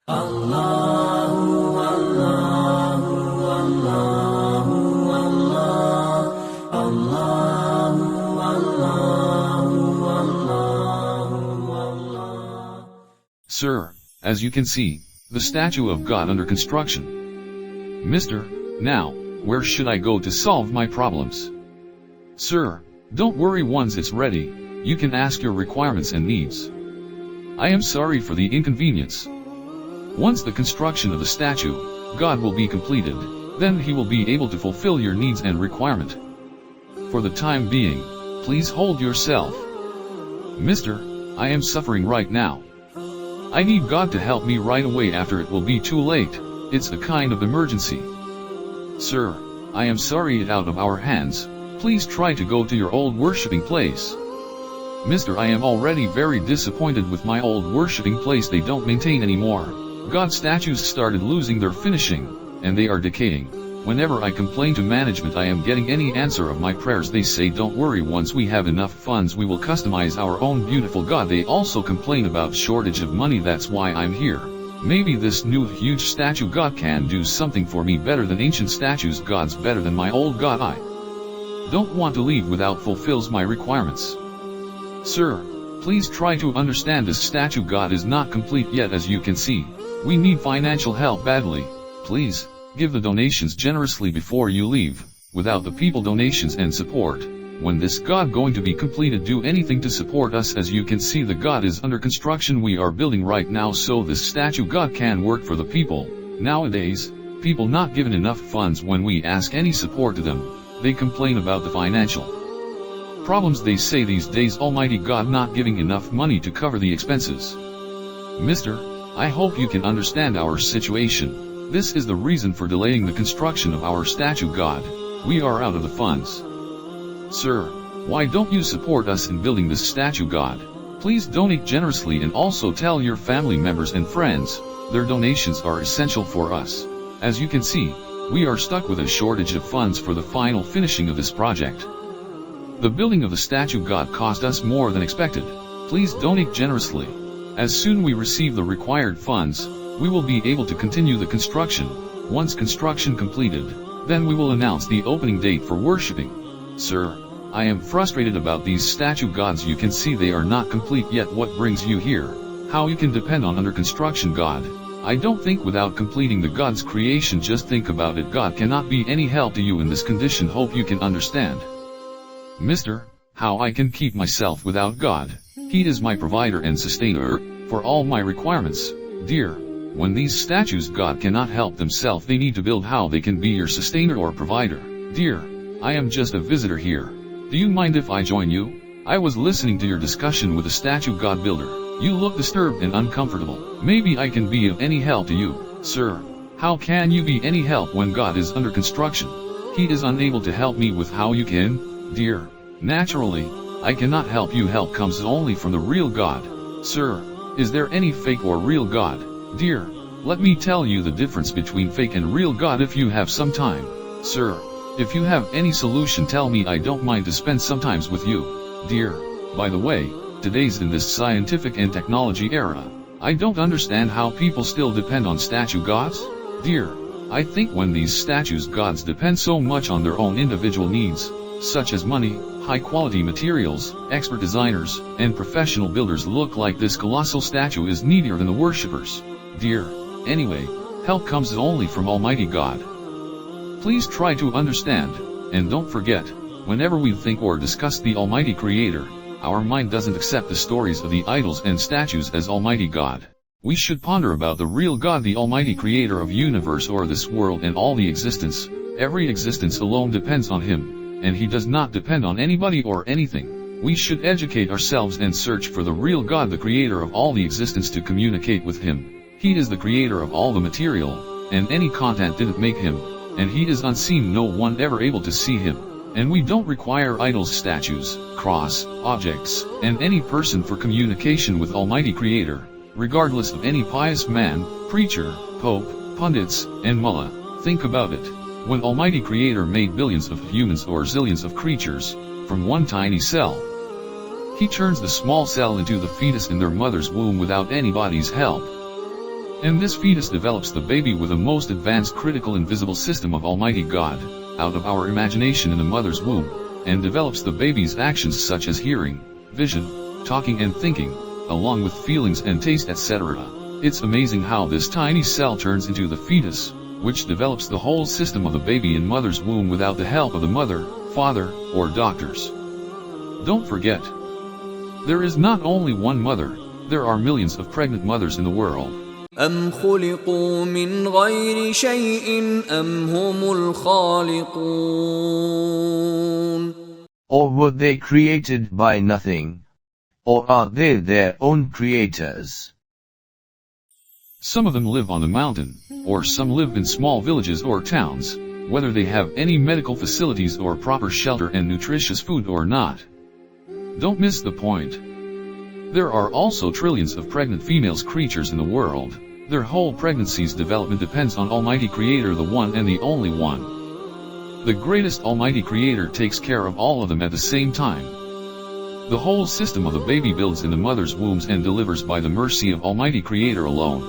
Allahu, Allahu, Allahu, Allah. Allahu, Allahu, Allahu, Allah. Sir, as you can see, the statue of God under construction. Mister, now, where should I go to solve my problems? Sir, don't worry, once it's ready, you can ask your requirements and needs. I am sorry for the inconvenience. Once the construction of the statue, God will be completed, then he will be able to fulfill your needs and requirement. For the time being, please hold yourself. Mister, I am suffering right now. I need God to help me right away, after it will be too late. It's a kind of emergency. Sir, I am sorry, it's out of our hands. Please try to go to your old worshipping place. Mister, I am already very disappointed with my old worshipping place. They don't maintain anymore. God statues started losing their finishing, and they are decaying. Whenever I complain to management, I am getting any answer of my prayers. They say, don't worry, once we have enough funds we will customize our own beautiful God. They also complain about shortage of money. That's why I'm here. Maybe this new huge statue God can do something for me better than ancient statues. God's better than my old God. I don't want to leave without fulfills my requirements. Sir, please try to understand, this statue God is not complete yet. As you can see, we need financial help badly. Please, give the donations generously before you leave. Without the people donations and support, when this God going to be completed, do anything to support us. As you can see, the God is under construction. We are building right now, so this statue God can work for the people. Nowadays, people not given enough funds. When we ask any support to them, they complain about the financial problems. They say these days Almighty God not giving enough money to cover the expenses. Mister, I hope you can understand our situation. This is the reason for delaying the construction of our statue God. We are out of the funds. Sir, why don't you support us in building this statue God? Please donate generously, and also tell your family members and friends. Their donations are essential for us. As you can see, we are stuck with a shortage of funds for the final finishing of this project. The building of the statue God cost us more than expected. Please donate generously. As soon we receive the required funds, we will be able to continue the construction. Once construction completed, then we will announce the opening date for worshipping. Sir, I am frustrated about these statue gods. You can see they are not complete yet. What brings you here? How you can depend on under construction God? I don't think without completing the God's creation. Just think about it. God cannot be any help to you in this condition. Hope you can understand. Mister, how I can keep myself without God? He is my provider and sustainer for all my requirements. Dear, when these statues God cannot help themselves, they need to build how they can be your sustainer or provider. Dear, I am just a visitor here. Do you mind if I join you? I was listening to your discussion with the statue God builder. You look disturbed and uncomfortable. Maybe I can be of any help to you. Sir, how can you be any help when God is under construction? He is unable to help me with how you can. Dear, naturally, I cannot help you. Help comes only from the real God. Sir, is there any fake or real God? Dear, let me tell you the difference between fake and real God if you have some time. Sir, if you have any solution, tell me. I don't mind to spend some time with you. Dear, by the way, today's in this scientific and technology era, I don't understand how people still depend on statue gods. Dear, I think when these statues gods depend so much on their own individual needs, such as money, high-quality materials, expert designers, and professional builders, look like this colossal statue is needier than the worshippers. Dear, anyway, help comes only from Almighty God. Please try to understand, and don't forget, whenever we think or discuss the Almighty Creator, our mind doesn't accept the stories of the idols and statues as Almighty God. We should ponder about the real God, the Almighty Creator of universe or this world and all the existence. Every existence alone depends on Him, and He does not depend on anybody or anything. We should educate ourselves and search for the real God, the Creator of all the existence, to communicate with Him. He is the Creator of all the material, and any content didn't make Him, and He is unseen, no one ever able to see Him. And we don't require idols, statues, cross, objects, and any person for communication with Almighty Creator, regardless of any pious man, preacher, pope, pundits, and mullah. Think about it. When Almighty Creator made billions of humans or zillions of creatures, from one tiny cell, He turns the small cell into the fetus in their mother's womb without anybody's help. And this fetus develops the baby with a most advanced critical invisible system of Almighty God, out of our imagination in the mother's womb, and develops the baby's actions such as hearing, vision, talking and thinking, along with feelings and taste etc. It's amazing how this tiny cell turns into the fetus, which develops the whole system of the baby in mother's womb without the help of the mother, father, or doctors. Don't forget, there is not only one mother, there are millions of pregnant mothers in the world. أم خلقوا من غير شيء أم هم الخالقون. Or were they created by nothing? Or are they their own creators? Some of them live on the mountain, or some live in small villages or towns, whether they have any medical facilities or proper shelter and nutritious food or not. Don't miss the point. There are also trillions of pregnant females creatures in the world. Their whole pregnancy's development depends on Almighty Creator, the one and the only one. The greatest Almighty Creator takes care of all of them at the same time. The whole system of the baby builds in the mother's wombs and delivers by the mercy of Almighty Creator alone.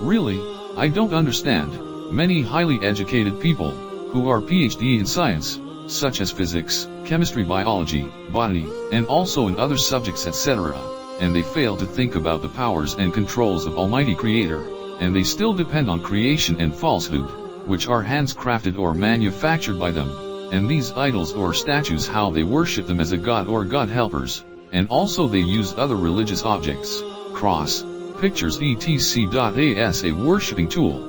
Really, I don't understand. Many highly educated people, who are PhD in science, such as physics, chemistry, biology, botany, and also in other subjects etc., and they fail to think about the powers and controls of Almighty Creator, and they still depend on creation and falsehood, which are hands-crafted or manufactured by them, and these idols or statues, how they worship them as a god or god helpers, and also they use other religious objects, cross, pictures etc. as a worshipping tool.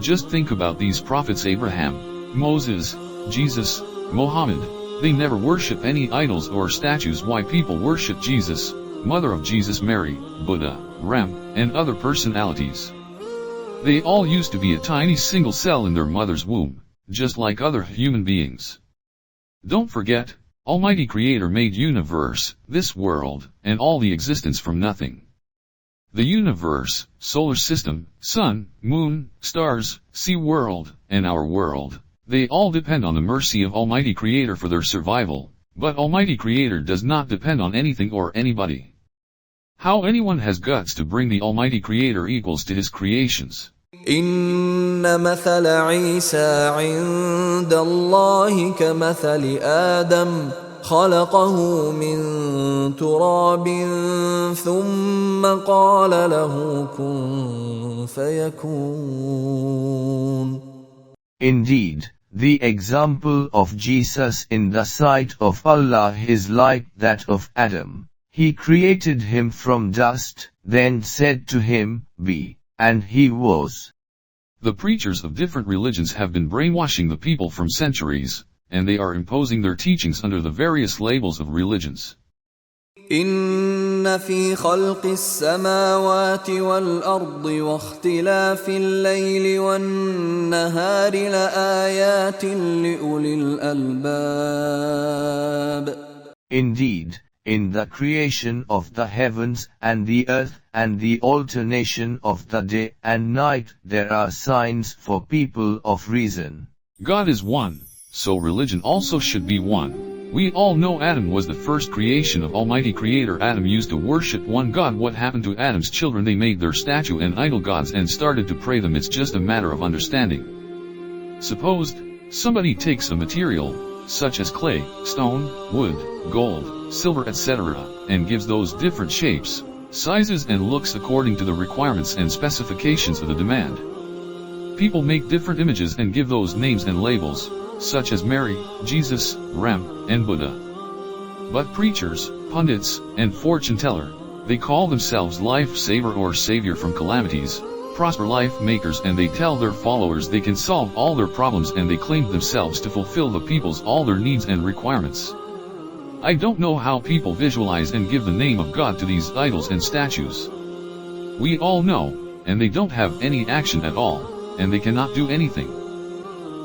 Just think about these prophets Abraham, Moses, Jesus, Muhammad. They never worship any idols or statues. Why people worship Jesus, mother of Jesus, Mary, Buddha, Ram, and other personalities? They all used to be a tiny single cell in their mother's womb, just like other human beings. Don't forget, Almighty Creator made universe, this world, and all the existence from nothing. The universe, solar system, sun, moon, stars, sea world, and our world, they all depend on the mercy of Almighty Creator for their survival, but Almighty Creator does not depend on anything or anybody. How anyone has guts to bring the Almighty Creator equals to his creations? إن مثل عيسى عند الله كمثل آدم خلقه من تراب ثم قال له كن فيكون. Indeed, the example of Jesus in the sight of Allah is like that of Adam. He created him from dust, then said to him, "Be," and he was. The preachers of different religions have been brainwashing the people from centuries, and they are imposing their teachings under the various labels of religions. إن في خلق السماوات والأرض واختلاف الليل والنهار لآيات لأولي الألباب. Indeed, in the creation of the heavens and the earth and the alternation of the day and night there are signs for people of reason. God is one, so religion also should be one. We all know Adam was the first creation of Almighty Creator. Adam used to worship one God. What happened to Adam's children? They made their statue and idol gods and started to pray them. It's just a matter of understanding. Suppose somebody takes a material, such as clay, stone, wood, gold, silver etc., and gives those different shapes, sizes and looks according to the requirements and specifications of the demand. People make different images and give those names and labels, such as Mary, Jesus, Ram, and Buddha. But preachers, pundits, and fortune teller, they call themselves life saver or savior from calamities, prosper life makers, and they tell their followers they can solve all their problems, and they claim themselves to fulfill the people's all their needs and requirements. I don't know how people visualize and give the name of God to these idols and statues. We all know, and they don't have any action at all, and they cannot do anything.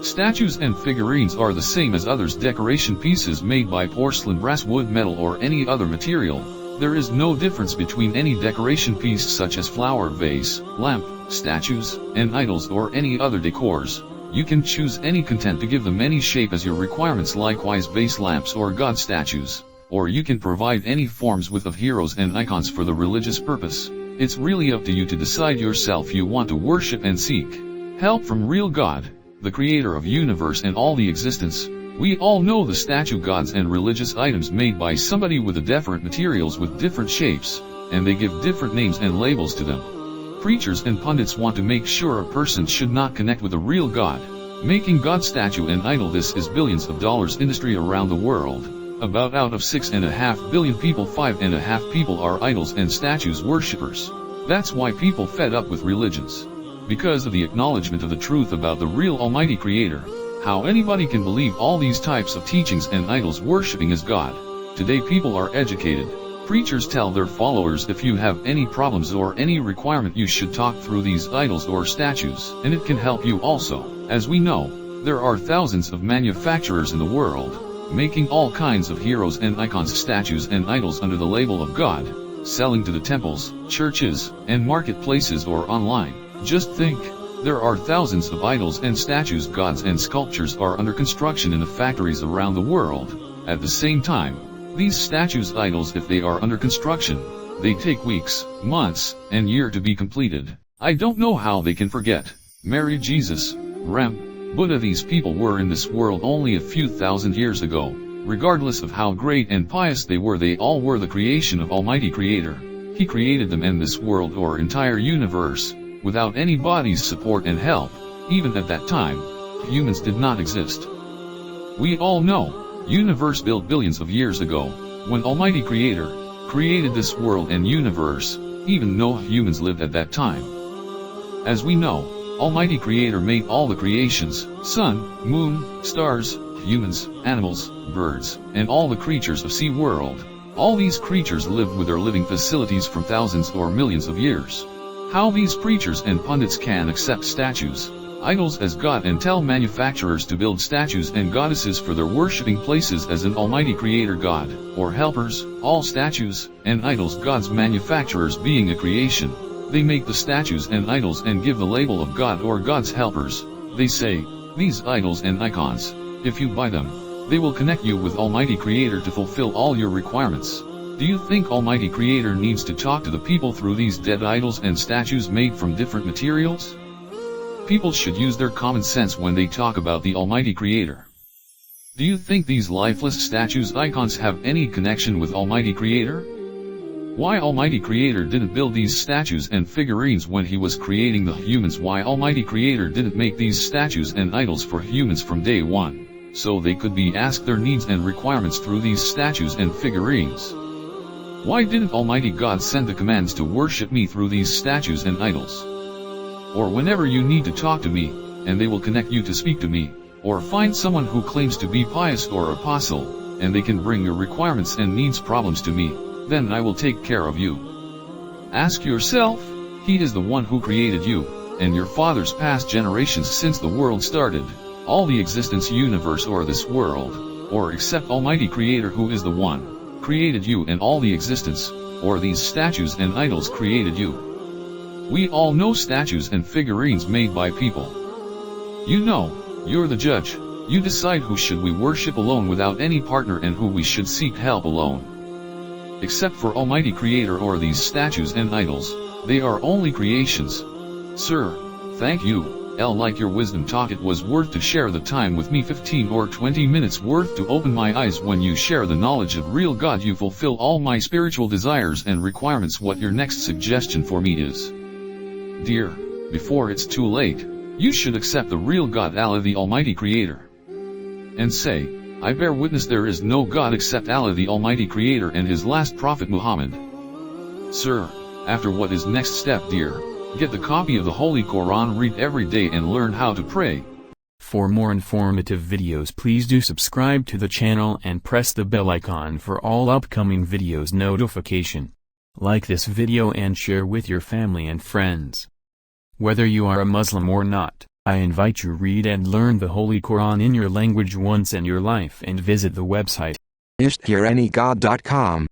Statues and figurines are the same as others, decoration pieces made by porcelain, brass, wood, metal, or any other material. There is no difference between any decoration piece such as flower vase, lamp, statues, and idols or any other decors. You can choose any content to give them any shape as your requirements, likewise base lamps or God statues, or you can provide any forms with of heroes and icons for the religious purpose. It's really up to you to decide yourself you want to worship and seek help from real God, the creator of universe and all the existence. We all know the statue gods and religious items made by somebody with the different materials with different shapes, and they give different names and labels to them. Preachers and pundits want to make sure a person should not connect with a real God, making God statue an idol. This is billions of dollars industry around the world. About out of 6.5 billion people, 5.5 people are idols and statues worshippers. That's why people fed up with religions. Because of the acknowledgement of the truth about the real Almighty Creator. How anybody can believe all these types of teachings and idols worshipping as God? Today people are educated. Preachers tell their followers if you have any problems or any requirement you should talk through these idols or statues, and it can help you also. As we know, there are thousands of manufacturers in the world, making all kinds of heroes and icons, statues and idols under the label of God, selling to the temples, churches, and marketplaces or online. Just think, there are thousands of idols and statues, gods and sculptures are under construction in the factories around the world. At the same time, these statues, idols, if they are under construction, they take weeks, months, and years to be completed. I don't know how they can forget Mary, Jesus, Ram, Buddha. These people were in this world only a few thousand years ago. Regardless of how great and pious they all were the creation of Almighty Creator. He created them and this world or entire universe, without anybody's support and help. Even at that time, humans did not exist. We all know, universe built billions of years ago, when Almighty Creator created this world and universe, even no humans lived at that time. As we know, Almighty Creator made all the creations, sun, moon, stars, humans, animals, birds, and all the creatures of sea world. All these creatures lived with their living facilities from thousands or millions of years. How these preachers and pundits can accept statues, idols as God and tell manufacturers to build statues and goddesses for their worshipping places as an Almighty Creator God, or helpers, all statues and idols gods manufacturers being a creation. They make the statues and idols and give the label of God or God's helpers. They say, these idols and icons, if you buy them, they will connect you with Almighty Creator to fulfill all your requirements. Do you think Almighty Creator needs to talk to the people through these dead idols and statues made from different materials? People should use their common sense when they talk about the Almighty Creator. Do you think these lifeless statues, icons have any connection with Almighty Creator? Why Almighty Creator didn't build these statues and figurines when He was creating the humans? Why Almighty Creator didn't make these statues and idols for humans from day one, so they could be asked their needs and requirements through these statues and figurines? Why didn't Almighty God send the commands to worship me through these statues and idols? Or whenever you need to talk to me, and they will connect you to speak to me, or find someone who claims to be pious or apostle, and they can bring your requirements and needs problems to me, then I will take care of you. Ask yourself, He is the one who created you, and your fathers past generations since the world started, all the existence universe or this world, or except Almighty Creator who is the one, created you and all the existence, or these statues and idols created you. We all know statues and figurines made by people. You know, you're the judge, you decide who should we worship alone without any partner and who we should seek help alone. Except for Almighty Creator or these statues and idols, they are only creations. Sir, thank you, like your wisdom talk. It was worth to share the time with me, 15 or 20 minutes worth to open my eyes. When you share the knowledge of real God, you fulfill all my spiritual desires and requirements. What your next suggestion for me is? Dear, before it's too late, you should accept the real God, Allah the Almighty Creator, and say, I bear witness there is no God except Allah the Almighty Creator and His last Prophet Muhammad. Sir, after what is next step, dear? Get the copy of the Holy Quran, read every day and learn how to pray. For more informative videos, please do subscribe to the channel and press the bell icon for all upcoming videos notification. Like this video and share with your family and friends. Whether you are a Muslim or not, I invite you read and learn the Holy Quran in your language once in your life and visit the website IsThereAnyGod.com.